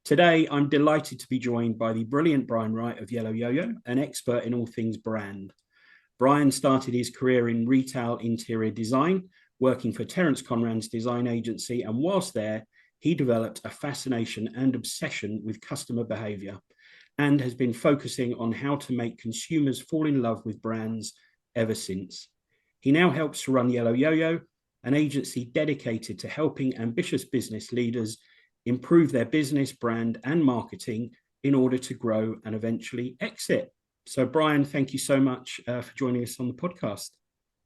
Today, I'm delighted to be joined by the brilliant Bryan Wright of Yellowyoyo, an expert in all things brand. Bryan started his career in retail interior design, working for Terrence Conran's design agency, and whilst there, he developed a fascination and obsession with customer behaviour and has been focusing on how to make consumers fall in love with brands ever since. He now helps to run Yellowyoyo, an agency dedicated to helping ambitious business leaders improve their business, brand, and marketing in order to grow and eventually exit. So, Bryan, thank you so much for joining us on the podcast.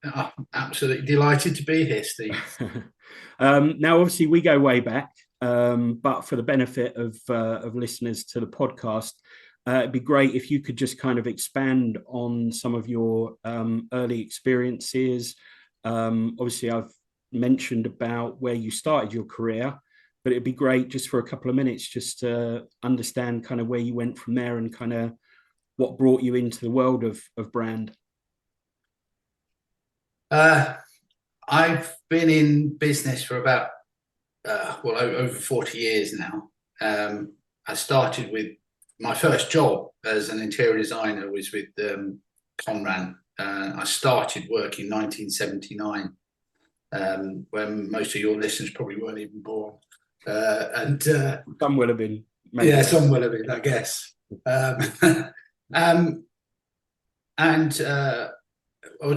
Oh, absolutely delighted to be here, Steve. Now, obviously, we go way back, but for the benefit of listeners to the podcast, it'd be great if you could just kind of expand on some of your early experiences. Obviously, I've mentioned about where you started your career, but it'd be great just for a couple of minutes just to understand kind of where you went from there and kind of what brought you into the world of brand. I've been in business for about, over 40 years now. I started with my first job as an interior designer was with Conran. I started work in 1979, when most of your listeners probably weren't even born. Some will have been. Maybe. Yeah, some will have been, I guess. To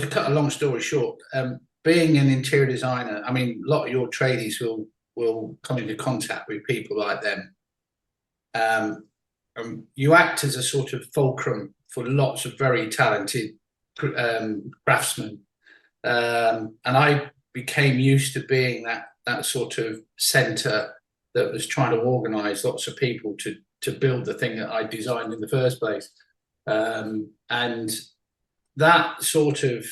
cut a long story short, being an interior designer, I mean, a lot of your tradies will come into contact with people like them. You act as a sort of fulcrum for lots of very talented craftsmen, and I became used to being that sort of centre that was trying to organise lots of people to build the thing that I designed in the first place, and that sort of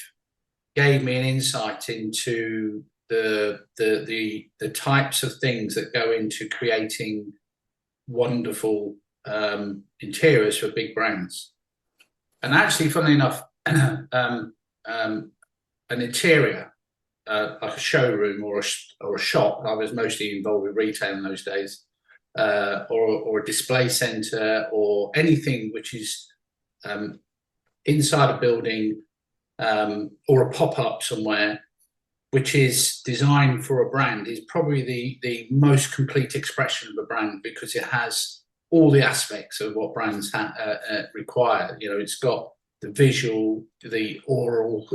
gave me an insight into the types of things that go into creating wonderful interiors for big brands. And actually, funnily enough, an interior, like a showroom or a shop, I was mostly involved with retail in those days, or a display centre, or anything which is inside a building, or a pop-up somewhere, which is designed for a brand, is probably the most complete expression of a brand, because it has all the aspects of what brands require. You know, it's got the visual, the oral,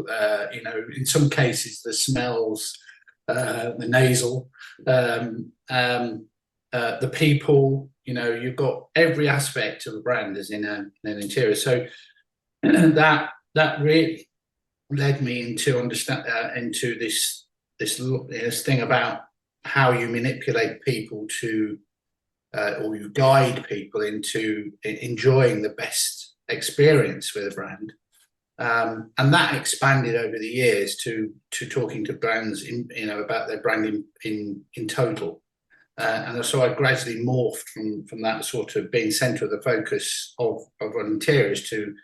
in some cases the smells, the nasal, the people. You know, you've got every aspect of a brand as in an interior. So that really led me into understand into this thing about how you manipulate people to, or you guide people into enjoying the best experience with a brand, and that expanded over the years to talking to brands about their branding in total, and so I gradually morphed from that sort of being centre of the focus of interiors to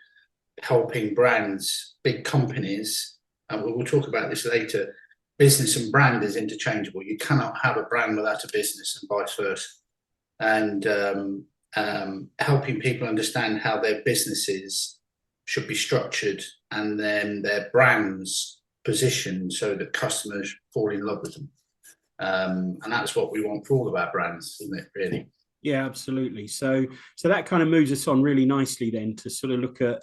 helping brands, big companies, and we'll talk about this later. Business and brand is interchangeable. You cannot have a brand without a business, and vice versa. And helping people understand how their businesses should be structured and then their brands positioned so that customers fall in love with them. And that's what we want for all of our brands, isn't it, really? Yeah, absolutely. So that kind of moves us on really nicely then to sort of look at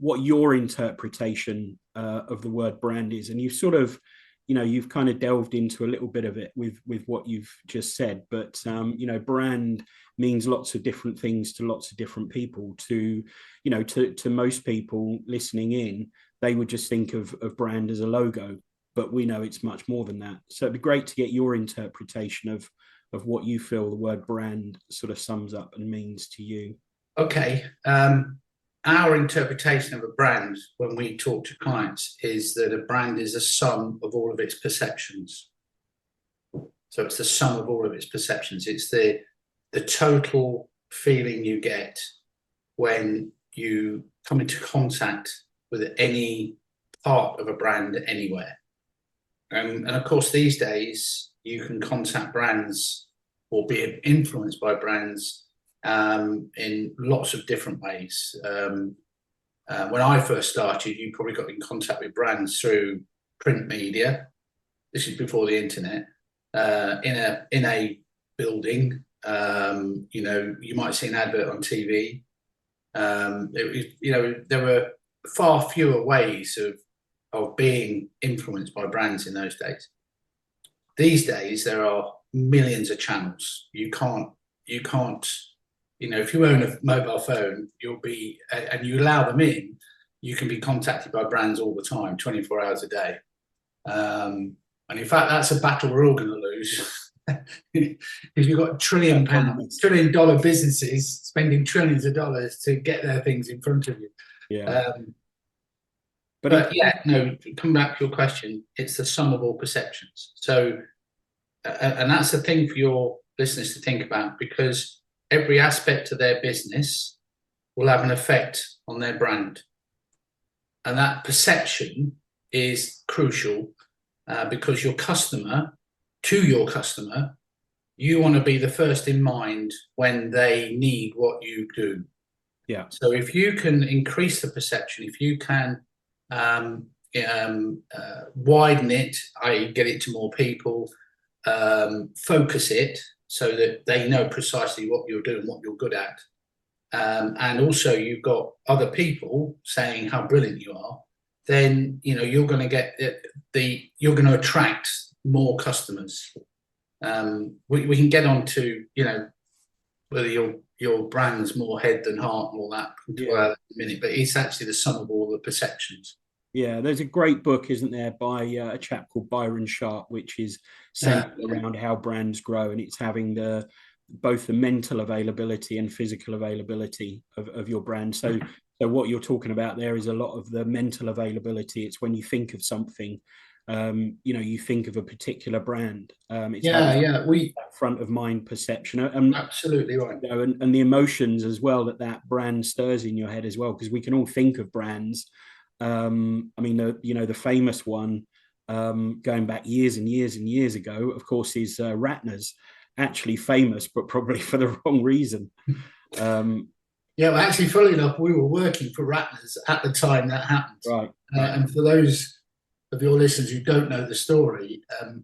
what your interpretation of the word brand is. And you've sort of, you've kind of delved into a little bit of it with what you've just said, but brand means lots of different things to lots of different people. To most people listening in, they would just think of brand as a logo, but we know it's much more than that. So it'd be great to get your interpretation of what you feel the word brand sort of sums up and means to you. Okay. Our interpretation of a brand when we talk to clients is that a brand is a sum of all of its perceptions. So it's the sum of all of its perceptions. It's the total feeling you get when you come into contact with any part of a brand anywhere. And of course, these days, you can contact brands or being influenced by brands in lots of different ways. When I first started, you probably got in contact with brands through print media. This is before the internet. In a building, you might see an advert on TV. There were far fewer ways of being influenced by brands in those days. These days, there are millions of channels. You can't. If you own a mobile phone, and you allow them in, you can be contacted by brands all the time, 24 hours a day. And in fact, that's a battle we're all going to lose. If you've got $1 trillion businesses spending trillions of dollars to get their things in front of you. Yeah. Come back to your question. It's the sum of all perceptions. So, and that's the thing for your listeners to think about, because every aspect of their business will have an effect on their brand. And that perception is crucial because your customer, you want to be the first in mind when they need what you do. Yeah. So if you can increase the perception, if you can widen it, i.e. get it to more people, focus it so that they know precisely what you're doing, what you're good at. And also you've got other people saying how brilliant you are, then you're going to get you're going to attract more customers. We can get on to whether your brand's more head than heart and all that in a minute, but it's actually the sum of all the perceptions. Yeah, there's a great book, isn't there, by a chap called Byron Sharp, which is centered around how brands grow, and it's having both the mental availability and physical availability of your brand. So what you're talking about there is a lot of the mental availability. It's when you think of something, you think of a particular brand. It's front of mind perception. Absolutely right. And the emotions as well that brand stirs in your head as well, because we can all think of brands. The famous one going back years and years and years ago, of course, is Ratner's. Actually famous, but probably for the wrong reason. Actually, funnily enough, we were working for Ratner's at the time that happened. Right. And for those of your listeners who don't know the story,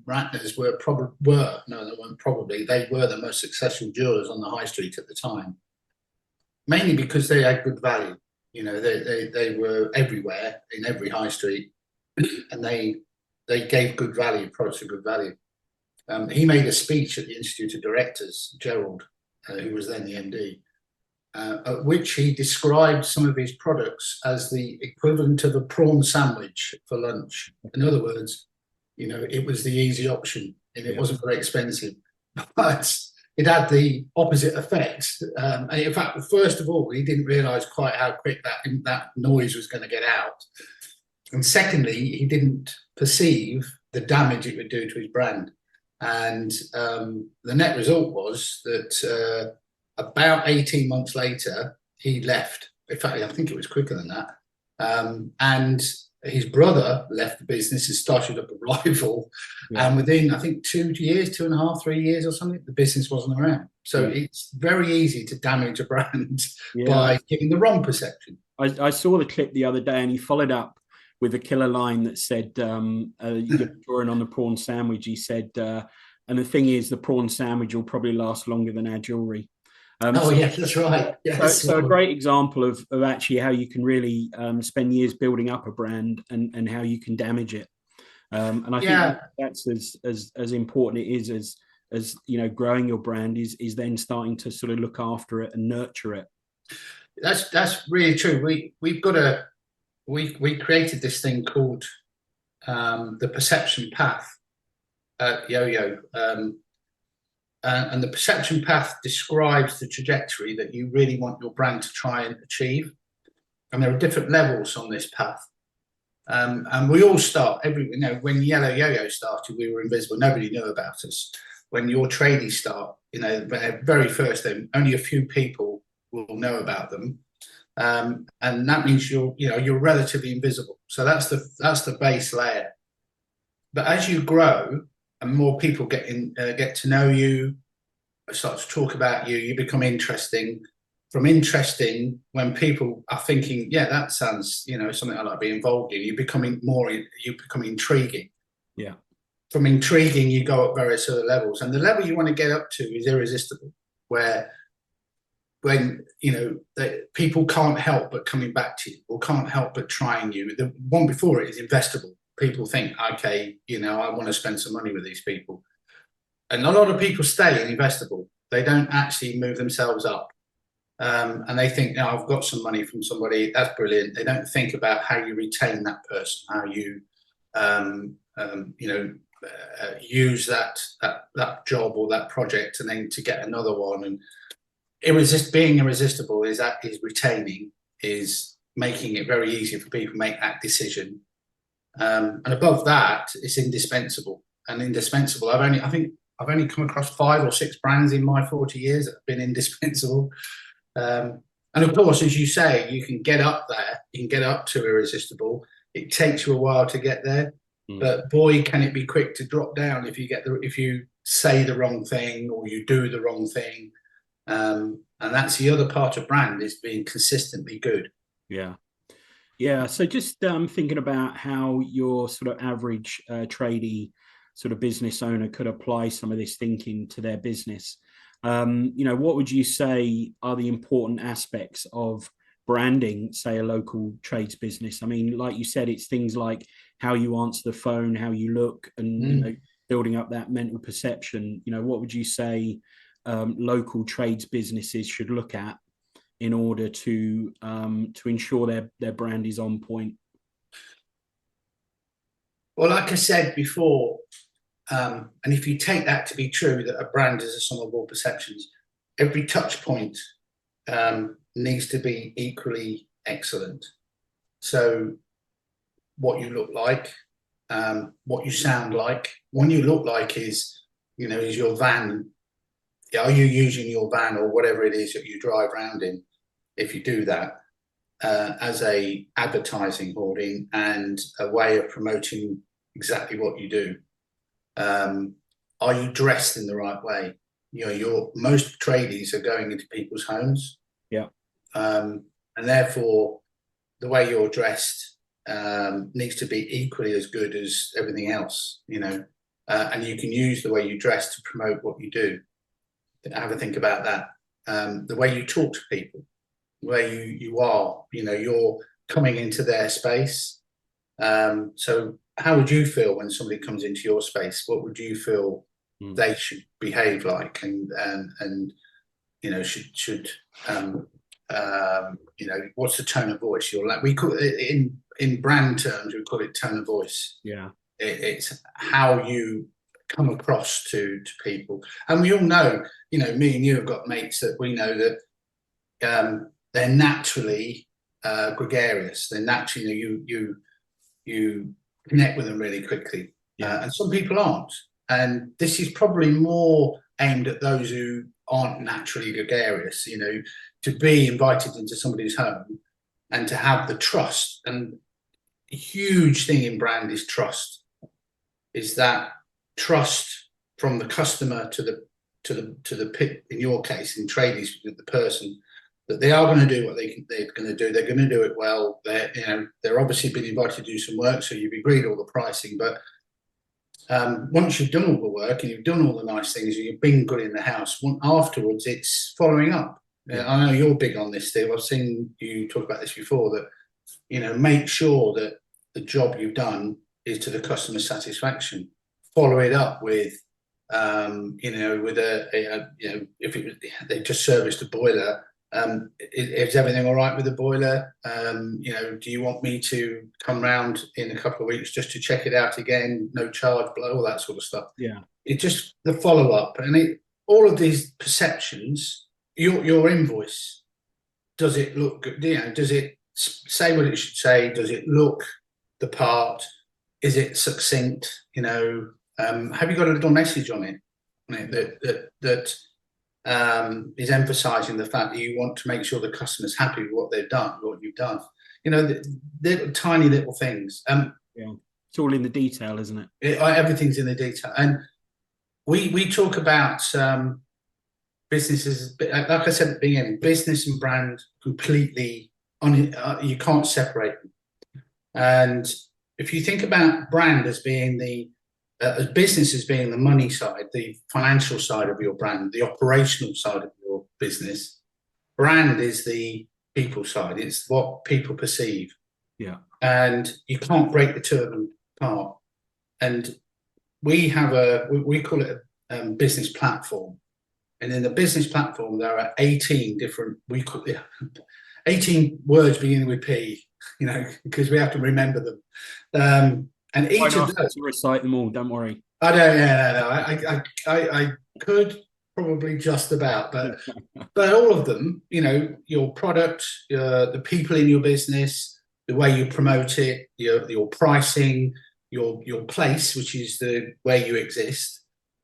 Ratner's they were the most successful jewellers on the high street at the time, mainly because they had good value. They were everywhere in every high street, and they gave good value, products of good value. He made a speech at the Institute of Directors, Gerald, who was then the MD, at which he described some of his products as the equivalent of a prawn sandwich for lunch. In other words, it was the easy option, and it wasn't very expensive, but it had the opposite effect. And in fact, first of all, he didn't realise quite how quick that noise was going to get out. And secondly, he didn't perceive the damage it would do to his brand. And the net result was that about 18 months later, he left. In fact, I think it was quicker than that. And his brother left the business and started up a rival. Yeah. And within, I think, 2 years, 2.5, 3 years or something, the business wasn't around. So it's very easy to damage a brand by giving the wrong perception. I saw the clip the other day, and he followed up with a killer line that said, you're drawing on the prawn sandwich. He said, and the thing is, the prawn sandwich will probably last longer than our jewellery. That's right. Yes. So a great example of actually how you can really spend years building up a brand and how you can damage it. And I think that's as important it is as growing your brand is then starting to sort of look after it and nurture it. That's really true. We created this thing called the perception path at Yo-Yo. And the perception path describes the trajectory that you really want your brand to try and achieve. And there are different levels on this path. And we all start, when Yellowyoyo started, we were invisible. Nobody knew about us. When your tradies start, very first, then only a few people will know about them. And that means you're relatively invisible. So that's the base layer. But as you grow and more people get to know you, start to talk about you, you become interesting. From interesting, when people are thinking, yeah, that sounds, something I like to be involved in, you become intriguing. Yeah. From intriguing, you go up various other levels. And the level you want to get up to is irresistible, where when, people can't help but coming back to you or can't help but trying you. The one before it is investable. People think, okay, I want to spend some money with these people. And a lot of people stay in investable. They don't actually move themselves up. And they think, no, I've got some money from somebody. That's brilliant. They don't think about how you retain that person, how you, use that job or that project, and then to get another one. And being irresistible is retaining, is making it very easy for people to make that decision. And above that, it's indispensable. And indispensable, I think I've only come across 5 or 6 brands in my 40 years that have been indispensable. And of course, as you say, you can get up there, you can get up to irresistible. It takes you a while to get there, but boy, can it be quick to drop down if you say the wrong thing or you do the wrong thing. And that's the other part of brand, is being consistently good. Yeah. So just thinking about how your sort of average tradie sort of business owner could apply some of this thinking to their business. What would you say are the important aspects of branding, say, a local trades business? I mean, like you said, it's things like how you answer the phone, how you look, and building up that mental perception. What would you say local trades businesses should look at in order to ensure their brand is on point? Well, like I said before, and if you take that to be true, that a brand is a sum of all perceptions, every touch point needs to be equally excellent. So what you look like, what you sound like. What you look like is your van. Are you using your van or whatever it is that you drive around in? If you do that as a advertising hoarding and a way of promoting exactly what you do. Are you dressed in the right way? Most tradies are going into people's homes. Yeah. And therefore, the way you're dressed needs to be equally as good as everything else, and you can use the way you dress to promote what you do. Have a think about that. The way you talk to people, the way you are, you're coming into their space. So how would you feel when somebody comes into your space? What would you feel they should behave like? And should what's the tone of voice you're like? We call it in brand terms, we call it tone of voice. Yeah. It's how you come across to people. And we all know, me and you have got mates that we know that they're naturally gregarious. They're naturally, you connect with them really quickly. Yeah. And some people aren't. And this is probably more aimed at those who aren't naturally gregarious, to be invited into somebody's home and to have the trust. And a huge thing in brand is trust. Is that trust from the customer to the pit, in your case, in tradies, with the person, that they are going to do what they're going to do. They're going to do it well. They're obviously been invited to do some work, so you've agreed all the pricing. But once you've done all the work and you've done all the nice things and you've been good in the house, afterwards it's following up. Yeah. I know you're big on this, Steve. I've seen you talk about this before, that make sure that the job you've done is to the customer's satisfaction. Follow it up with with if they just serviced a boiler, is everything all right with the boiler? Do you want me to come round in a couple of weeks just to check it out again? No charge, all that sort of stuff. Yeah. It's just the follow up, and all of these perceptions. Your invoice, does it look good? Does it say what it should say? Does it look the part? Is it succinct? Have you got a little message on it that is emphasising the fact that you want to make sure the customer's happy with what they've done, what you've done? The tiny little things. Yeah, it's all in the detail, isn't it? Everything's in the detail, and we talk about businesses, like I said at the beginning, business and brand completely on. You can't separate them. And if you think about brand as being as business as being the money side, the financial side of your brand, the operational side of your business, brand is the people side. It's what people perceive. Yeah. And you can't break the two of them apart. And we call it a business platform. And in the business platform, there are 18 different, 18 words beginning with P, because we have to remember them. And each of those, to recite them all, don't worry. I don't, no. I could probably just about, but all of them, your product, the people in your business, the way you promote it, your pricing, your place, which is the way you exist,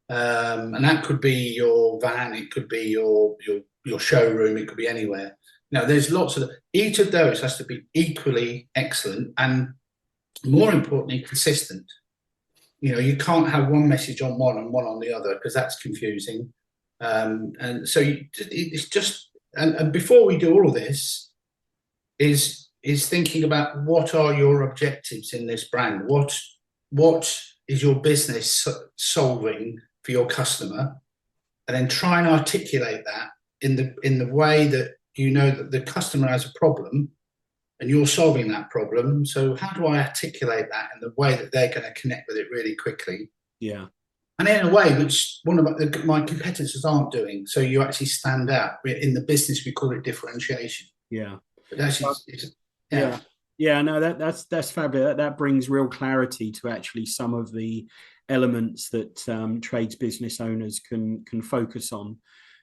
and that could be your van, it could be your showroom, it could be anywhere. Now, there's lots of each of those has to be equally excellent and, more importantly, consistent. You can't have one message on one and one on the other, because that's confusing. And so it's just, and before we do all of this, is thinking about what are your objectives in this brand? What is your business solving for your customer? And then try and articulate that in the way that that the customer has a problem and you're solving that problem. So how do I articulate that in the way that they're going to connect with it really quickly? Yeah. And in a way which one of my competitors aren't doing. So you actually stand out. In the business, we call it differentiation. Yeah. But actually, no, that's fabulous. That brings real clarity to actually some of the elements that trades business owners can focus on.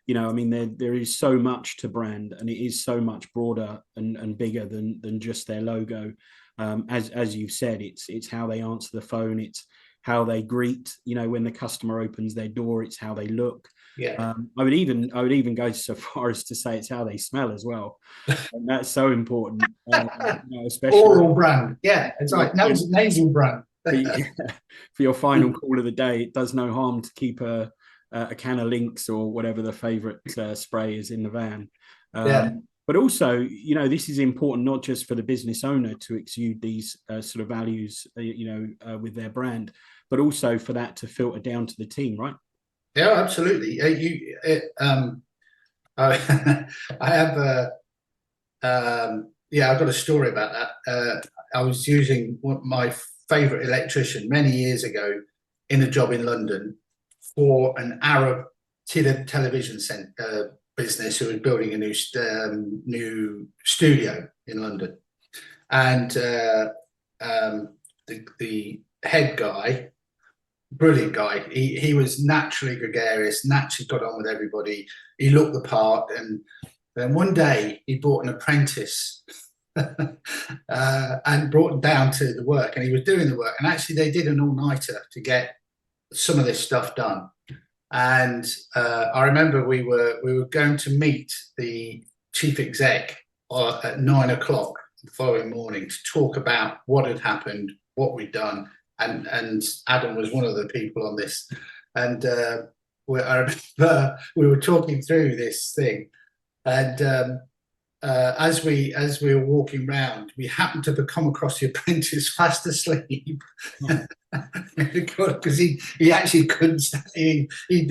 There is so much to brand, and it is so much broader and bigger than just their logo. As you've said, it's how they answer the phone, it's how they greet, when the customer opens their door, it's how they look. Yeah. I would even go so far as to say it's how they smell as well, and that's so important. Especially oral brand. Yeah, it's like nasal brand. For your final call of the day, it does no harm to keep a can of Lynx or whatever the favorite spray is in the van. But also, this is important not just for the business owner to exude these sort of values, with their brand, but also for that to filter down to the team, right? Yeah, absolutely. I have I've got a story about that. I was using my favorite electrician many years ago in a job in London for an Arab television business who was building a new studio in London, and the head guy, brilliant guy, he was naturally gregarious, naturally got on with everybody, he looked the part, and then one day he brought an apprentice and brought him down to the work, and he was doing the work, and actually they did an all-nighter to get some of this stuff done. And I remember we were going to meet the chief exec at 9 o'clock the following morning to talk about what had happened, what we'd done, and Adam was one of the people on this. And I remember we were talking through this thing, and as we were walking round, we happened to come across the apprentice fast asleep. Because he actually couldn't stay. He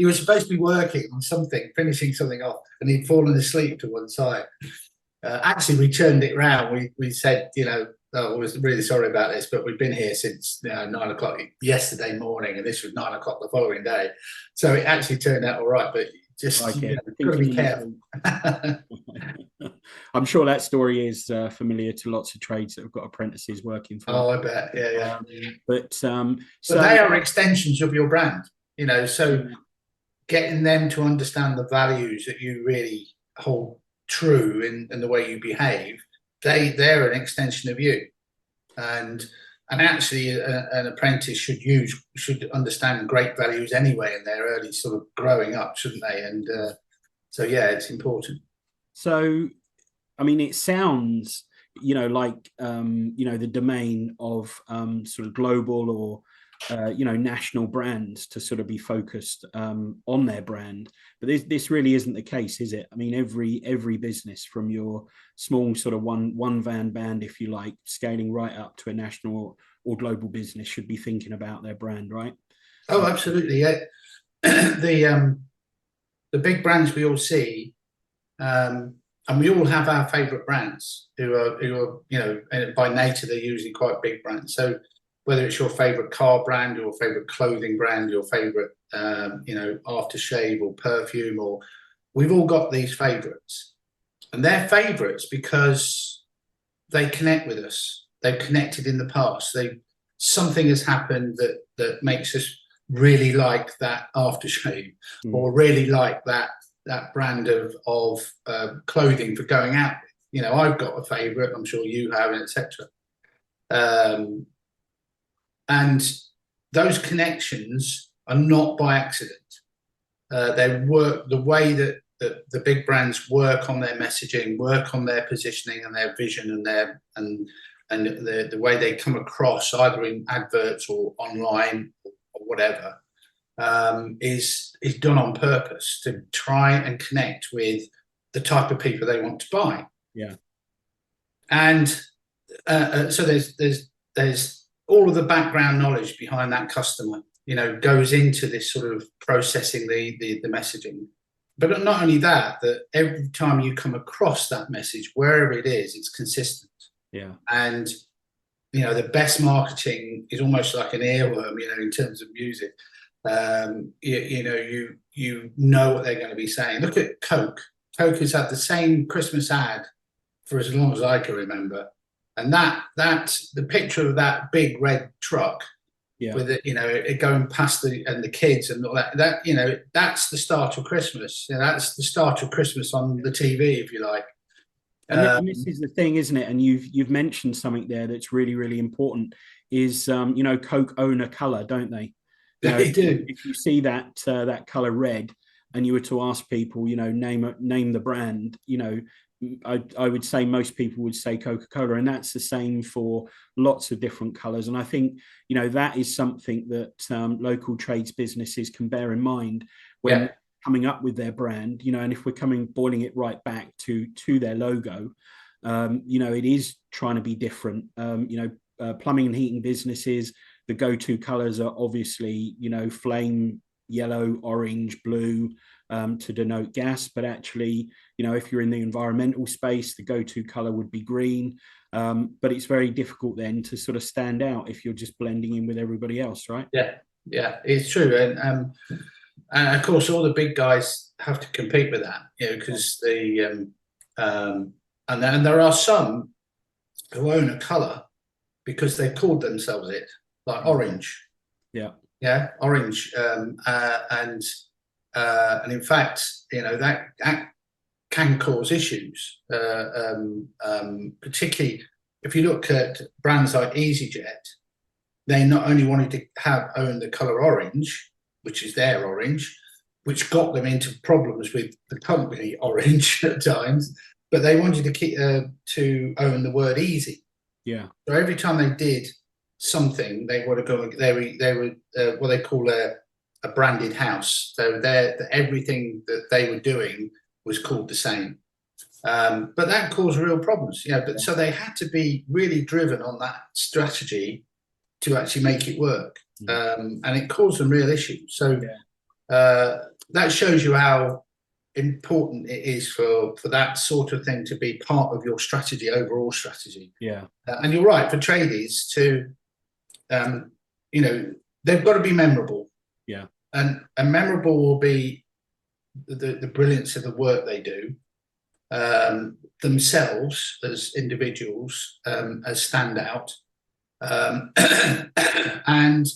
was supposed to be working on something, finishing something off, and he'd fallen asleep to one side. Actually, we turned it round. We said, I was really sorry about this, but we've been here since 9 o'clock yesterday morning, and this was 9 o'clock the following day. So it actually turned out all right, but just got to be careful. I'm sure that story is familiar to lots of trades that have got apprentices working for. Oh, I bet, yeah. But they are extensions of your brand, So getting them to understand the values that you really hold true in the way you behave, they're an extension of you, and actually an apprentice should understand great values anyway in their early sort of growing up, shouldn't they? And so it's important. So it sounds like the domain of sort of global or national brands to sort of be focused on their brand. But this really isn't the case, is it? I mean, every business, from your small sort of one van band, if you like, scaling right up to a national or global business, should be thinking about their brand, right? Oh, absolutely. Yeah. The big brands we all see, and we all have our favourite brands who are by nature they're usually quite big brands. So whether it's your favourite car brand, your favourite clothing brand, your favourite aftershave or perfume, or we've all got these favourites, and they're favourites because they connect with us. They've connected in the past. Something has happened that makes us really like that aftershave, or really like that brand of clothing for going out with. I've got a favourite, I'm sure you have, etc. And those connections are not by accident. They work the way that the big brands work on their messaging, work on their positioning and their vision and the way they come across, either in adverts or online or whatever, is done on purpose to try and connect with the type of people they want to buy. Yeah. And so there's all of the background knowledge behind that customer, goes into this sort of processing the messaging. But not only that every time you come across that message, wherever it is, it's consistent. Yeah. And, the best marketing is almost like an earworm, in terms of music. You know what they're going to be saying. Look at Coke. Coke has had the same Christmas ad for as long as I can remember. And that's the picture of that big red truck, with it, it going past the kids and all that. That's the start of Christmas. That's the start of Christmas on the TV, if you like. And this is the thing, isn't it? And you've mentioned something there that's really, really important. Is Coke own a color, don't they? They do. If you see that color red, and you were to ask people, name the brand, I would say most people would say Coca-Cola, and that's the same for lots of different colors. And I think that is something that local trades businesses can bear in mind when coming up with their brand. And if we're boiling it right back to their logo, it is trying to be different. Plumbing and heating businesses, the go-to colors are obviously flame yellow, orange, blue, to denote gas. But actually, if you're in the environmental space, the go-to color would be green. But it's very difficult then to sort of stand out if you're just blending in with everybody else, right? Yeah, it's true. And of course, all the big guys have to compete with that, because and there are some who own a color because they called themselves it, like orange. Yeah, orange. And in fact, that can cause issues, particularly if you look at brands like EasyJet. They not only wanted to own the color orange, which is their orange, which got them into problems with the company Orange at times, but they wanted to own the word easy. Yeah. So every time they did something, they were what they call a branded house. So everything that they were doing was called the same. But that caused real problems. So they had to be really driven on that strategy to actually make it work. And it caused them real issues. So that shows you how important it is for that sort of thing to be part of your strategy, overall strategy. And you're right, for tradies to they've got to be memorable. And memorable will be the brilliance of the work they do, themselves as individuals, as standout, and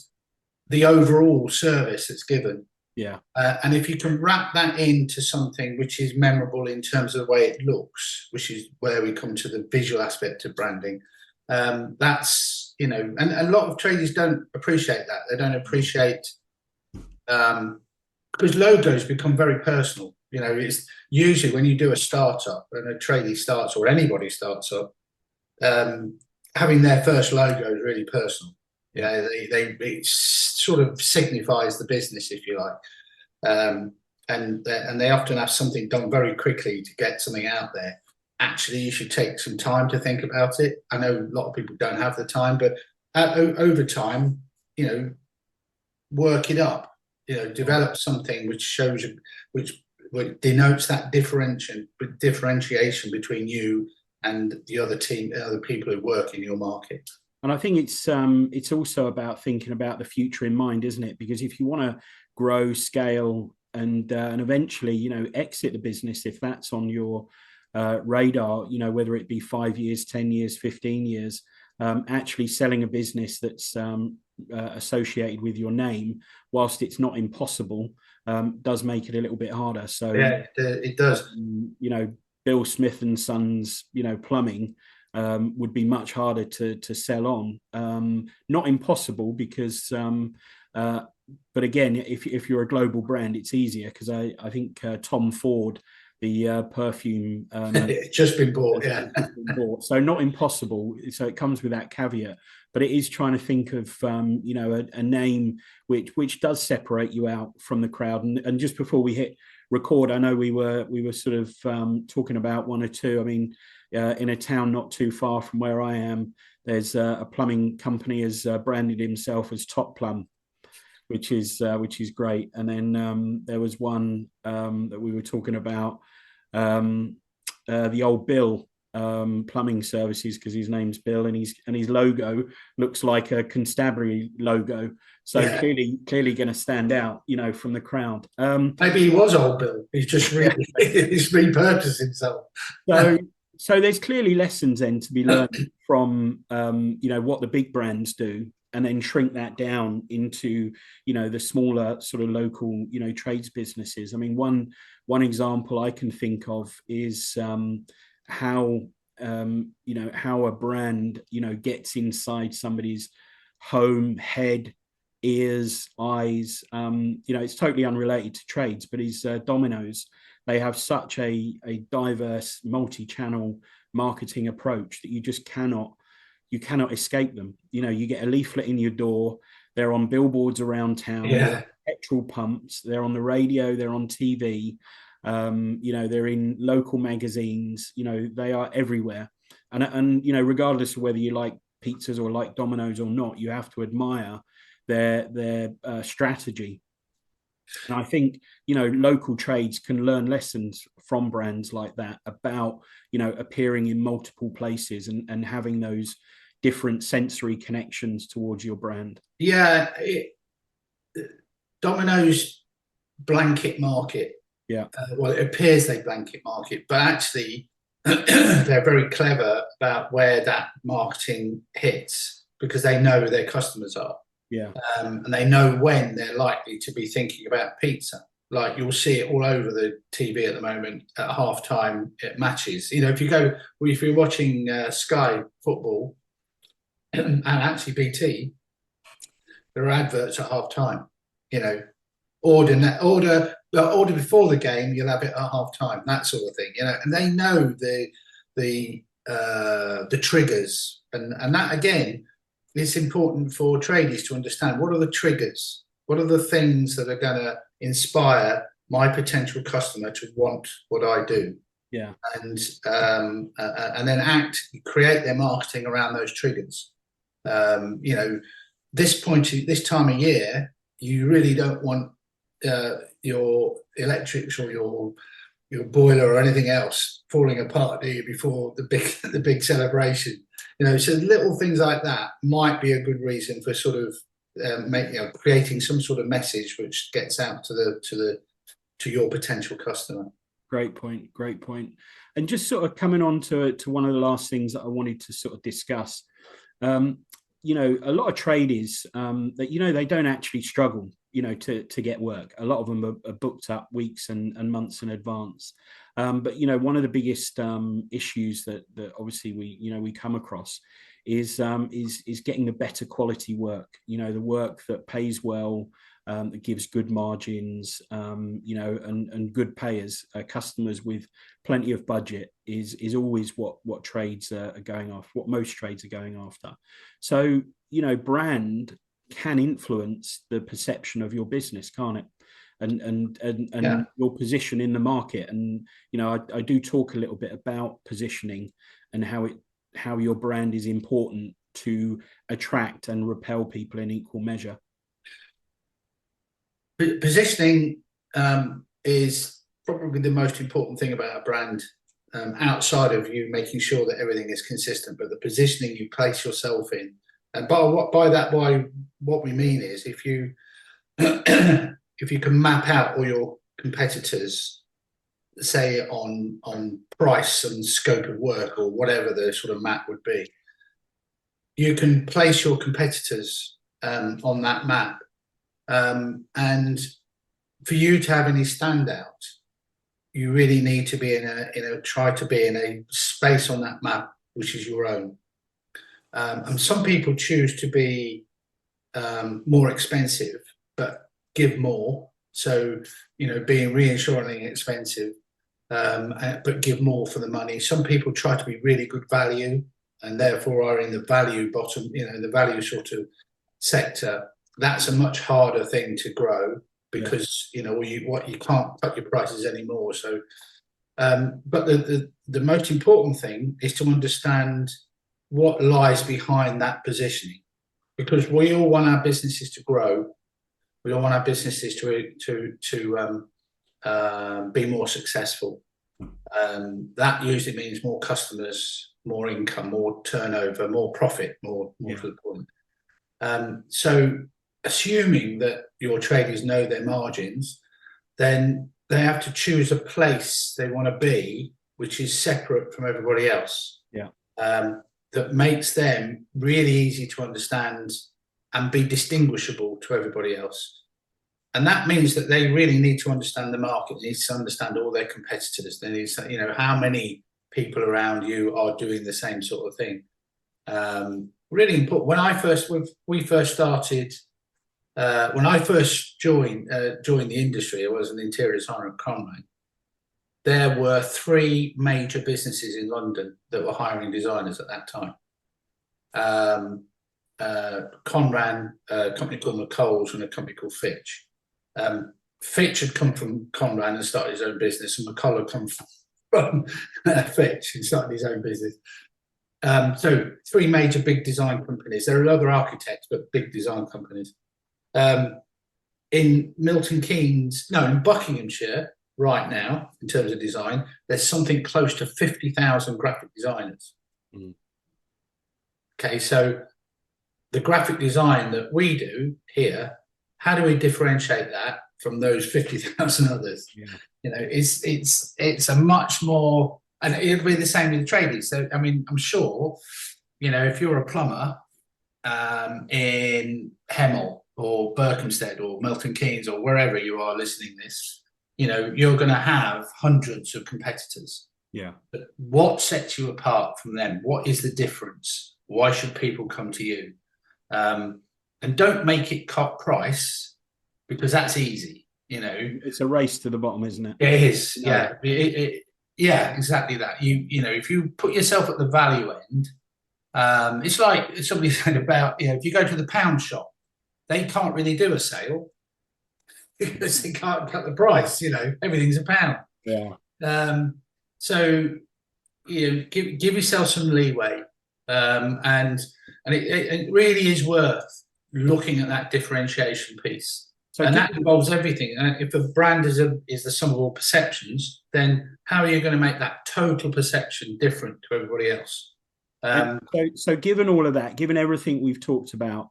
the overall service that's given. And if you can wrap that into something which is memorable in terms of the way it looks, which is where we come to the visual aspect of branding, that's and a lot of traders don't appreciate that. They don't appreciate because logos become very personal. It's usually when you do a startup and a tradie starts, or anybody starts up, having their first logo is really personal. It sort of signifies the business, if you like. And they often have something done very quickly to get something out there. Actually, you should take some time to think about it. I know a lot of people don't have the time, but over time, work it up. Develop something which shows you, which denotes that differentiation between you and the other people who work in your market. And I think it's also about thinking about the future in mind, isn't it? Because if you want to grow, scale, and eventually, exit the business, if that's on your radar, whether it be 5 years, 10 years, 15 years, actually selling a business that's associated with your name, whilst it's not impossible, does make it a little bit harder. So yeah, it does. Bill Smith and Sons, plumbing would be much harder to sell on. Not impossible, because but again, if you're a global brand, it's easier, because I think Tom Ford, the perfume, it's just been bought. Yeah, so not impossible. So it comes with that caveat, but it is trying to think of a name which does separate you out from the crowd. And just before we hit record, I know we were sort of talking about one or two. I mean, in a town not too far from where I am, there's a plumbing company has branded himself as Top Plum, which is great. And then there was one that we were talking about, the old Bill plumbing services, because his name's Bill, and his logo looks like a constabulary logo. So clearly going to stand out, from the crowd. Maybe he was old Bill. He's just he's repurposed himself. So there's clearly lessons then to be learned from what the big brands do, and then shrink that down into the smaller sort of local trades businesses. I mean, one example I can think of is how a brand gets inside somebody's home, head, ears, eyes. It's totally unrelated to trades, but is Domino's. They have such a diverse, multi-channel marketing approach that you just cannot escape them. You get a leaflet in your door, they're on billboards around town, petrol pumps, they're on the radio, they're on TV, they're in local magazines, they are everywhere. And regardless of whether you like pizzas or like Domino's or not, you have to admire their strategy. And I think, local trades can learn lessons from brands like that about, appearing in multiple places and having those different sensory connections towards your brand. Yeah. Domino's blanket market. Yeah. Well, it appears they blanket market, but actually they're very clever about where that marketing hits, because they know who their customers are. Yeah. And they know when they're likely to be thinking about pizza. Like, you'll see it all over the TV at the moment at halftime at matches. If you're watching Sky football and actually BT, there are adverts at halftime. Order before the game, you'll have it at halftime, that sort of thing. And they know the triggers, and that again. It's important for tradies to understand, what are the triggers? What are the things that are going to inspire my potential customer to want what I do? Yeah. And then create their marketing around those triggers. This time of year, you really don't want your electrics or your boiler or anything else falling apart, do you, before the big celebration? So little things like that might be a good reason for sort of creating some sort of message which gets out to your potential customer. Great point. And just sort of coming on to one of the last things that I wanted to sort of discuss. A lot of tradies that they don't actually struggle to get work. A lot of them are booked up weeks and months in advance. But one of the biggest issues that obviously we come across is getting the better quality work. The work that pays well, that gives good margins, and good payers, customers with plenty of budget is always what trades are going after, what most trades are going after. So, brand can influence the perception of your business, can't it? And Yeah. your position in the market. And, I do talk a little bit about positioning and how your brand is important to attract and repel people in equal measure. Positioning is probably the most important thing about a brand, outside of you making sure that everything is consistent. But the positioning you place yourself in, and what we mean is, if you if you can map out all your competitors, say on price and scope of work or whatever the sort of map would be, you can place your competitors on that map. And for you to have any standout, you really need to be try to be in a space on that map which is your own. And some people choose to be more expensive but give more. So, being reassuringly expensive, but give more for the money. Some people try to be really good value and therefore are in the value bottom, the value sort of sector. That's a much harder thing to grow because you can't cut your prices anymore. So, but the most important thing is to understand what lies behind that positioning, because we all want our businesses to grow. We all want our businesses to be more successful. That usually means more customers, more income, more turnover, more profit, more to the point. So, assuming that your traders know their margins, then they have to choose a place they want to be, which is separate from everybody else. That makes them really easy to understand and be distinguishable to everybody else. And that means that they really need to understand the market. They need to understand all their competitors. They need to, how many people around you are doing the same sort of thing. Really important. When I first started, when I first joined the industry, I was an interior designer at Conran. There were 3 major businesses in London that were hiring designers at that time. Conran, a company called McColl's, and a company called Fitch. Fitch had come from Conran and started his own business, and McColl had come from Fitch and started his own business. So 3 major big design companies. There are other architects, but big design companies. In Milton Keynes, in Buckinghamshire right now, in terms of design, there's something close to 50,000 graphic designers. Okay, so the graphic design that we do here, how do we differentiate that from those 50,000 others? It's a much more, and it'll be the same with the tradies. So, I'm sure, if you're a plumber in Hemel or Berkhamsted or Milton Keynes or wherever you are listening this, you're going to have hundreds of competitors. But what sets you apart from them? What is the difference? Why should people come to you? And don't make it cut price, because that's easy. It's a race to the bottom, isn't it? It is. Yeah, exactly that. If you put yourself at the value end, it's like somebody said about, if you go to the pound shop, they can't really do a sale because they can't cut the price. Everything's a pound. So give yourself some leeway, and it really is worth looking at that differentiation piece. And that involves everything. If a brand is the sum of all perceptions, then how are you going to make that total perception different to everybody else? So given all of that, given everything we've talked about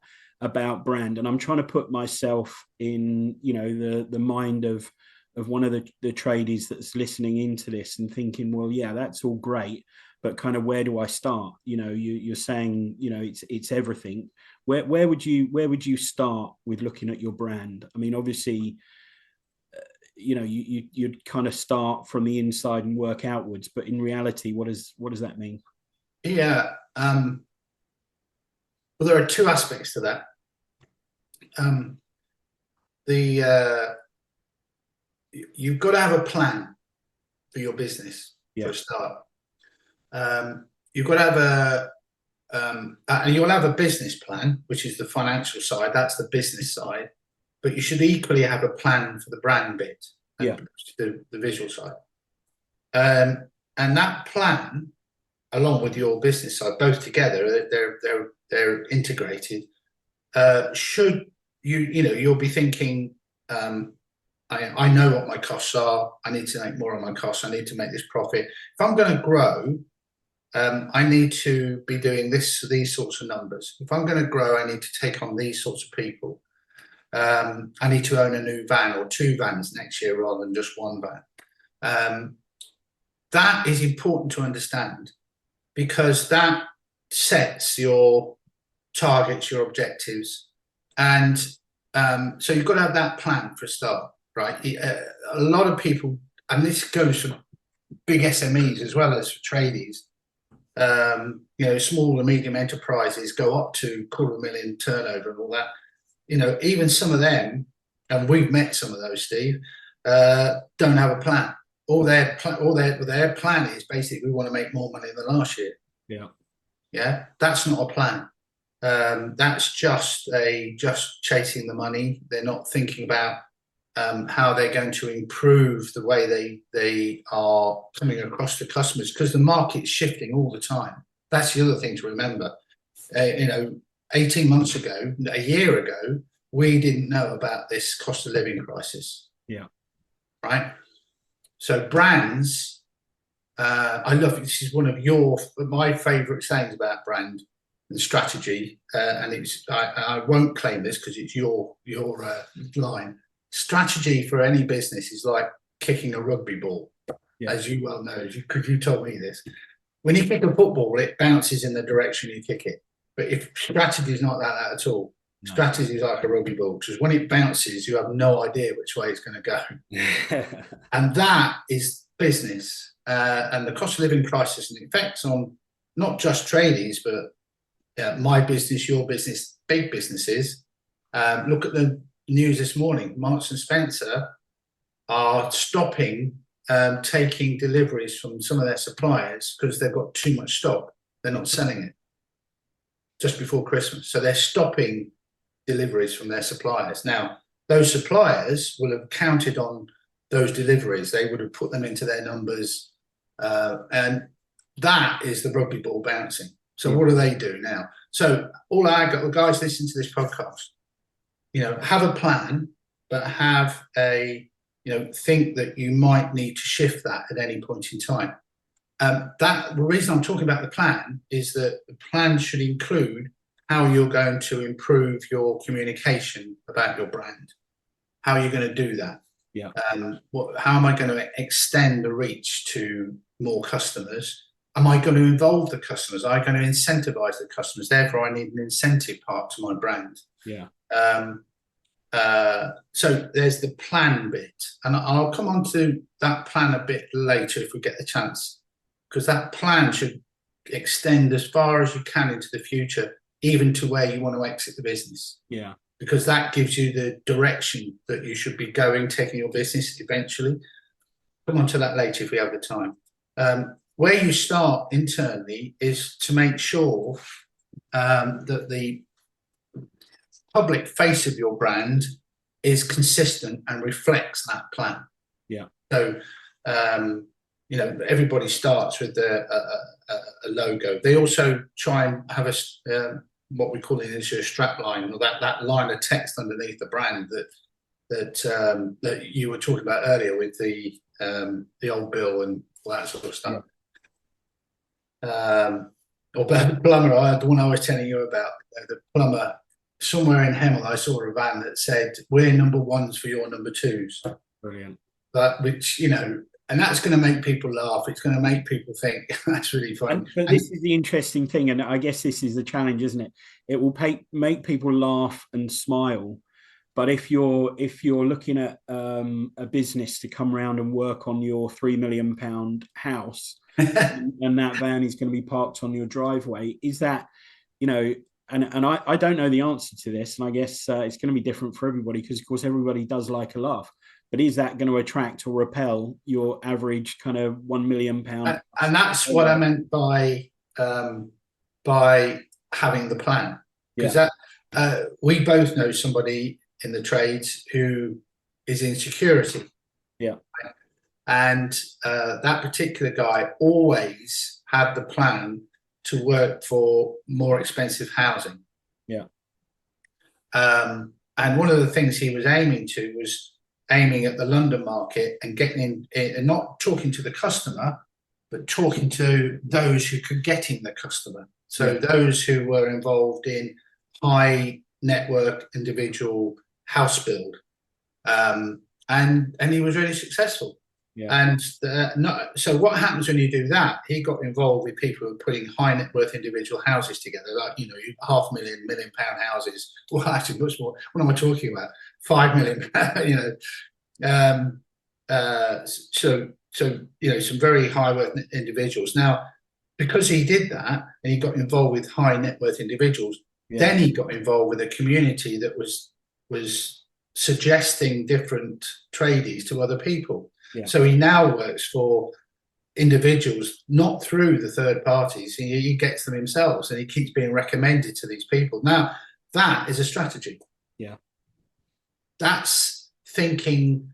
brand, and I'm trying to put myself in, the mind of one of the tradies that's listening into this and thinking, well, yeah, that's all great, but kind of where do I start? You're saying, it's everything. Where would you start with looking at your brand? Obviously, you'd kind of start from the inside and work outwards, but in reality, what does that mean? Yeah. Well, there are 2 aspects to that. you've got to have a plan for your business for a Yeah. start. You've got to have and you'll have a business plan, which is the financial side. That's the business side. But you should equally have a plan for the brand bit and the visual side. And that plan, along with your business side, both together, they're integrated. Should you'll be thinking, I know what my costs are. I need to make more on my costs. I need to make this profit. If I'm going to grow, I need to be doing these sorts of numbers. If I'm going to grow, I need to take on these sorts of people. I need to own a new van or 2 vans next year rather than just 1 van. That is important to understand, because that sets your targets, your objectives. And so you've got to have that plan for a start, right? A lot of people, and this goes for big SMEs as well as for tradies, small and medium enterprises go up to $250,000 turnover and all that. Even some of them, and we've met some of those, Steve, don't have a plan. All their plan is basically, we want to make more money than last year. Yeah, that's not a plan. That's just chasing the money. They're not thinking about how they're going to improve the way they are coming across to customers, because the market's shifting all the time. That's the other thing to remember. 18 months ago, a year ago, we didn't know about this cost of living crisis. Yeah. Right. So brands, I love it. This is one of my favourite sayings about brand and strategy, and I won't claim this because it's your line. Strategy for any business is like kicking a rugby ball, as you well know, because you told me this. When you kick a football, it bounces in the direction you kick it. But if strategy is not like that at all, strategy is like a rugby ball, because when it bounces, you have no idea which way it's going to go. And that is business. And the cost of living crisis and the effects on not just tradies, but my business, your business, big businesses. Look at the news this morning. Marks and Spencer are stopping taking deliveries from some of their suppliers because they've got too much stock. They're not selling it just before Christmas. So they're stopping deliveries from their suppliers. Now, those suppliers will have counted on those deliveries. They would have put them into their numbers. And that is the rugby ball bouncing. So what do they do now? So all our guys listen to this podcast, have a plan, but have think that you might need to shift that at any point in time. The reason I'm talking about the plan is that the plan should include how you're going to improve your communication about your brand. How are you going to do that? Yeah. How am I going to extend the reach to more customers? Am I going to involve the customers? Am I going to incentivize the customers? Therefore, I need an incentive part to my brand. Yeah. So there's the plan bit, and I'll come on to that plan a bit later if we get the chance, because that plan should extend as far as you can into the future, even to where you want to exit the business. Yeah. Because that gives you the direction that you should be going, taking your business eventually. Come on to that later if we have the time. Where you start internally is to make sure that the public face of your brand is consistent and reflects that plan. Yeah. So, everybody starts with a logo. They also try and have what we call a strap line, or that line of text underneath the brand that you were talking about earlier with the old bill and all that sort of stuff. Or the plumber, the one I was telling you about, the plumber. Somewhere in Hemel, I saw a van that said, "We're number ones for your number twos." Brilliant. But and that's going to make people laugh. It's going to make people think that's really fun. But this is the interesting thing, and I guess this is the challenge, isn't it? It will make people laugh and smile. But if you're looking at a business to come around and work on your £3 million house, and that van is going to be parked on your driveway, is that I don't know the answer to this, and I guess it's going to be different for everybody because, of course, everybody does like a laugh. But is that going to attract or repel your average kind of £1 million? And that's what I meant by having the plan, because we both know somebody in the trades who is in security. Yeah. And that particular guy always had the plan to work for more expensive housing. Yeah. And one of the things he was aiming at the London market and getting in, and not talking to the customer, but talking to those who could get in the customer. So those who were involved in high network individual house build. And he was really successfll. Yeah. And so what happens when you do that? He got involved with people who are putting high net worth individual houses together, like, you know, £500,000, £1 million houses. Well, actually, much more. What am I talking about? £5 million, you know. So you know, some very high worth individuals. Now, because he did that and he got involved with high net worth individuals, then he got involved with a community that was suggesting different tradies to other people. Yeah. So he now works for individuals, not through the third parties. He gets them himself, and he keeps being recommended to these people. Now, that is a strategy. Yeah, that's thinking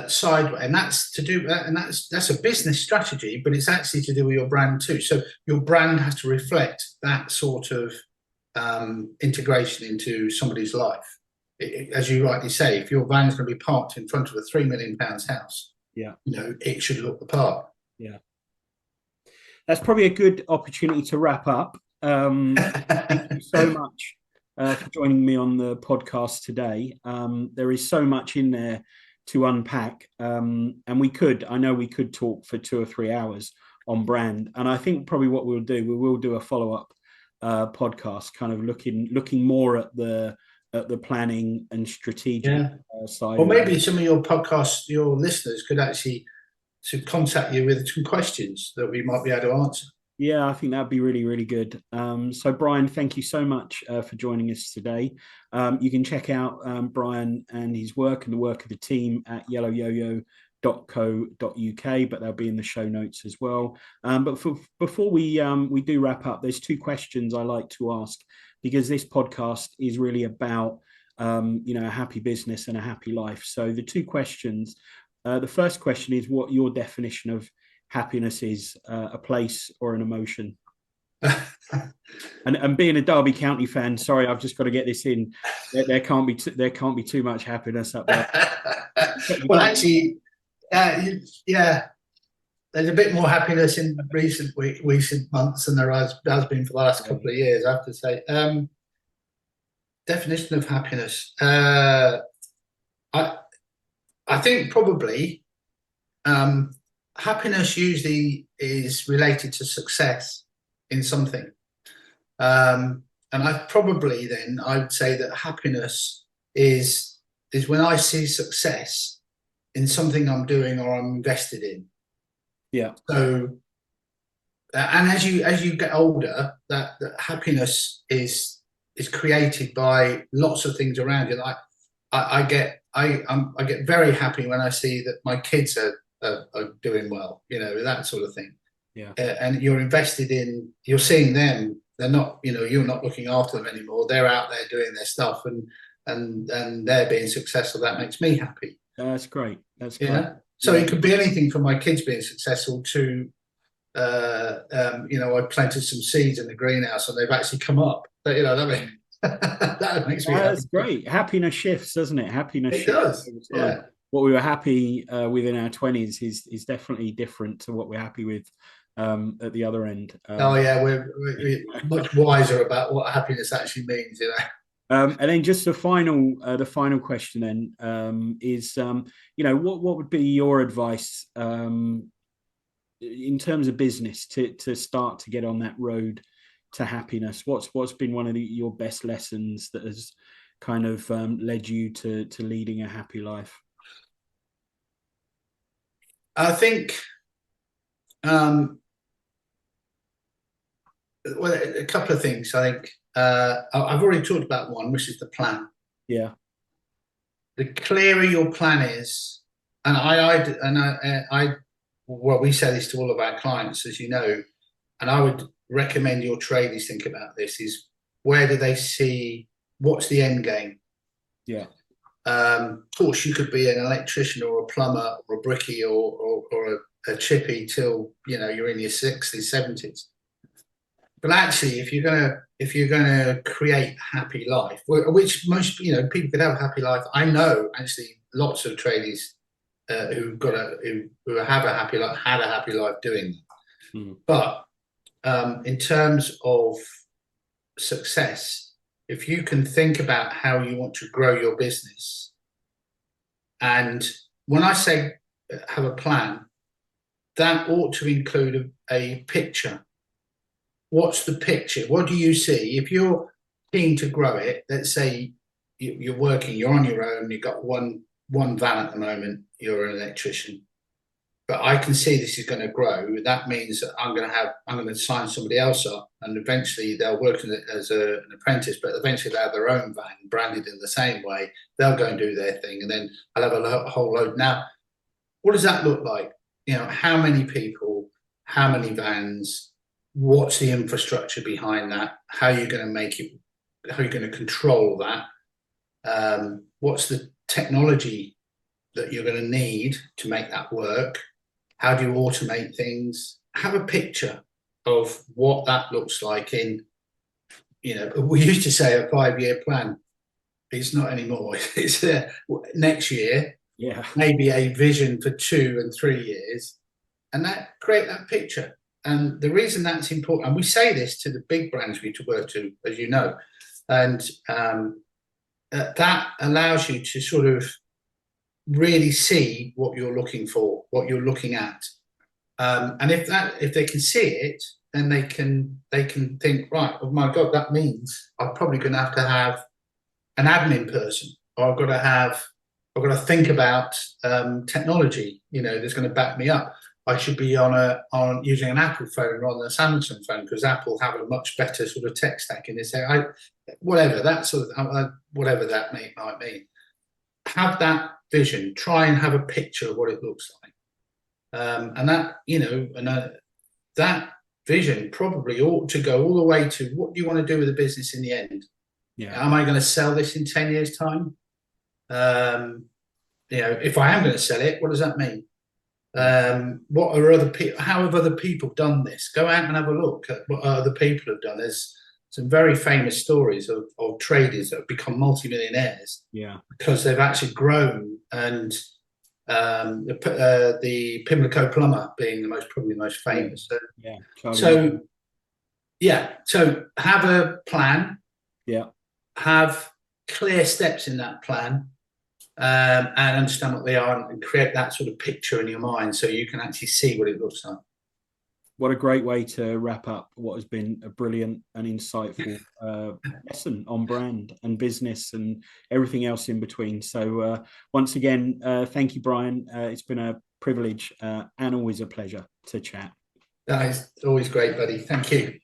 sideways, and that's to do, and that's a business strategy, but it's actually to do with your brand too. So your brand has to reflect that sort of integration into somebody's life. As you rightly say, if your van's going to be parked in front of a £3 million house, you know, it should look the part. Yeah, that's probably a good opportunity to wrap up. Thank you so much for joining me on the podcast today. There is so much in there to unpack, and I know we could talk for 2 or 3 hours on brand. And I think probably what we will do a follow-up podcast, kind of looking more at the planning and strategic side. Or maybe some of your podcasts, your listeners could actually contact you with some questions that we might be able to answer. Yeah, I think that'd be really, really good. So, Bryan, thank you so much for joining us today. You can check out Bryan and his work and the work of the team at yellowyoyo.co.uk, but they'll be in the show notes as well. But before we do wrap up, there's 2 questions I like to ask, because this podcast is really about a happy business and a happy life. So the 2 questions. The first question is what your definition of happiness is, a place or an emotion. and being a Derby County fan, sorry, I've just got to get this in. There can't be too much happiness up there. Well, actually, there's a bit more happiness in recent months than there has been for the last couple of years, I have to say. Definition of happiness. I think probably happiness usually is related to success in something. And I'd say that happiness is when I see success in something I'm doing or I'm invested in. Yeah. So, and as you get older, that happiness is created by lots of things around you. Like I get very happy when I see that my kids are doing well, you know, that sort of thing. Yeah. And you're invested in, you're seeing them. They're not, you know, you're not looking after them anymore. They're out there doing their stuff, and they're being successful. That makes me happy. That's great. That's great. So it could be anything from my kids being successful to, you know, I planted some seeds in the greenhouse and they've actually come up. But, you know, that makes me happy. That's great. Happiness shifts, doesn't it? Happiness shifts. It does. Yeah. What we were happy with in our 20s is definitely different to what we're happy with at the other end. We're much wiser about what happiness actually means, you know. And then just the final question then is, you know, what would be your advice in terms of business to start to get on that road to happiness? What's been one of your best lessons that has kind of led you to leading a happy life? I think, well, a couple of things. I think I've already talked about one, which is the plan. Yeah. The clearer your plan is, and well, we say this to all of our clients, as you know, and I would recommend your tradies think about this: is where do they see, what's the end game? Yeah. Of course, you could be an electrician or a plumber or a brickie or a chippy till you're in your 60s, 70s. But actually, if you're gonna create a happy life, which most people could have a happy life. I know actually lots of tradies who have a happy life, had a happy life doing that. Mm. But in terms of success, if you can think about how you want to grow your business, and when I say have a plan, that ought to include a picture. What's the picture? What do you see? If you're keen to grow it, let's say you're working, you're on your own, you've got one van at the moment, you're an electrician, but I can see this is going to grow. That means that I'm going to sign somebody else up, and eventually they'll work as an apprentice, but eventually they'll have their own van branded in the same way. They'll go and do their thing, and then I'll have a whole load. Now, what does that look like? How many people, how many vans, what's the infrastructure behind that? How are you going to make it? How are you going to control that? What's the technology that you're going to need to make that work? How do you automate things? Have a picture of what that looks like we used to say a 5-year plan. It's not anymore. It's next year. Yeah. Maybe a vision for 2 and 3 years, and create that picture. And the reason that's important, and we say this to the big brands we work to, as you know, and that allows you to sort of really see what you're looking for, what you're looking at, and if they can see it, then they can think, right, oh my God, that means I'm probably going to have an admin person, or I've got to think about technology, that's going to back me up. I should be on using an Apple phone rather than a Samsung phone, because Apple have a much better sort of tech stack in this area. Whatever that might mean. Have that vision. Try and have a picture of what it looks like, and that vision probably ought to go all the way to what do you want to do with the business in the end. Yeah. Am I going to sell this in 10 years' time? If I am going to sell it, what does that mean? What are other people? How have other people done this? Go out and have a look at what other people have done. There's some very famous stories of traders that have become multimillionaires. Yeah, because they've actually grown, and the Pimlico plumber being probably the most famous. So have a plan. Yeah, have clear steps in that plan. And understand what they are, and create that sort of picture in your mind so you can actually see what it looks like. What a great way to wrap up what has been a brilliant and insightful lesson on brand and business and everything else in between. So once again, thank you, Bryan. It's been a privilege and always a pleasure to chat. That is always great, buddy. Thank you.